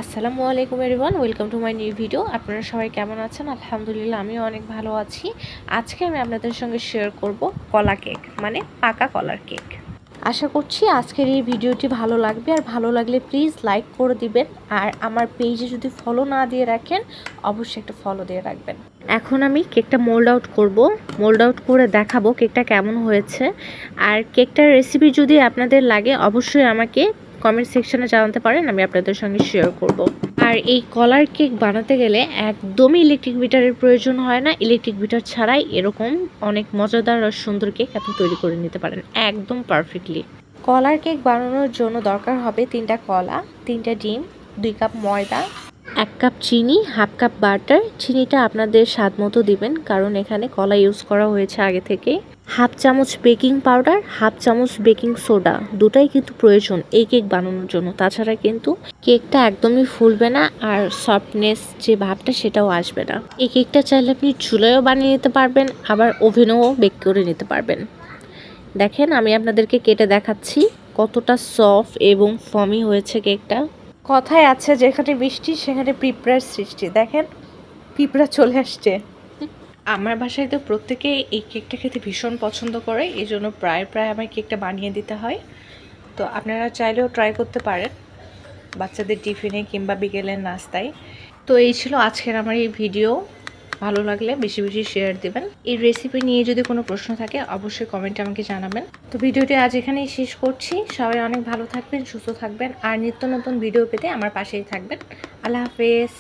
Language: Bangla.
আসসালামু আলাইকুম everyone, welcome to my new video. আপনারা সবাই কেমন আছেন? আলহামদুলিল্লাহ, আমিও অনেক ভালো আছি। আজকে আমি আপনাদের সঙ্গে শেয়ার করব কলা কেক, মানে পাকা কলার কেক। আশা করছি আজকের এই ভিডিওটি ভালো লাগবে, আর ভালো লাগলে প্লিজ লাইক করে দিবেন। আর আমার পেজে যদি ফলো না দিয়ে রাখেন, অবশ্যই একটা ফলো দিয়ে রাখবেন। এখন আমি কেকটা মোল্ড আউট করব, মোল্ড আউট করে দেখাবো কেকটা কেমন হয়েছে। আর কেকটার রেসিপি যদি আপনাদের লাগে অবশ্যই আমাকে কমেন্ট সেকশনে জানাতে পারেন, আমি আপনাদের সঙ্গে শেয়ার করব। আর এই কলার কেক বানাতে গেলে একদমই ইলেকট্রিক বিটারের প্রয়োজন হয় না। ইলেকট্রিক বিটার ছাড়াই এরকম অনেক মজাদার আর সুন্দর কেক আপনি তৈরি করে নিতে পারেন একদম পারফেক্টলি। কলার কেক বানানোর জন্য দরকার হবে 3টা কলা, 3টা ডিম, 2 কাপ ময়দা, 1 কাপ চিনি, হাফ কাপ বাটার। চিনিটা আপনাদের স্বাদ মতো দিবেন, কারণ এখানে কলা ইউজ করা হয়েছে আগে থেকে। হাফ চামচ বেকিং পাউডার, হাফ চামচ বেকিং সোডা, দুটাই কিন্তু প্রয়োজন এই কেক বানানোর জন্য। তাছাড়া কিন্তু কেকটা একদমই ফুলবে না, আর সফটনেস যে ভাবটা সেটাও আসবে না। এই কেকটা চাইলে আপনি চুলায়ও বানিয়ে নিতে পারবেন, আবার ওভেনেও বেক করে নিতে পারবেন। দেখেন, আমি আপনাদেরকে কেটে দেখাচ্ছি কতটা সফট এবং ফমি হয়েছে কেকটা। কথায় আছে, যেখানে বৃষ্টি সেখানে পিঁপড়ার সৃষ্টি। দেখেন, পিঁপড়া চলে আসছে। আমার বাসায় তো প্রত্যেকে এই কেকটা খেতে ভীষণ পছন্দ করে, এই জন্য প্রায় আমার কেকটা বানিয়ে দিতে হয়। তো আপনারা চাইলেও ট্রাই করতে পারেন বাচ্চাদের টিফিনে কিংবা বিকেলের নাস্তায়। তো এই ছিল আজকের আমার এই ভিডিও। ভালো লাগলে বেশি বেশি শেয়ার দেবেন। এই রেসিপি নিয়ে যদি কোনো প্রশ্ন থাকে অবশ্যই কমেন্টে আমাকে জানাবেন। তো ভিডিওটি আজ এখানেই শেষ করছি। সবাই অনেক ভালো থাকবেন, সুস্থ থাকবেন, আর নিত্য নতুন ভিডিও পেতে আমার পাশেই থাকবেন। আল্লাহ হাফেজ।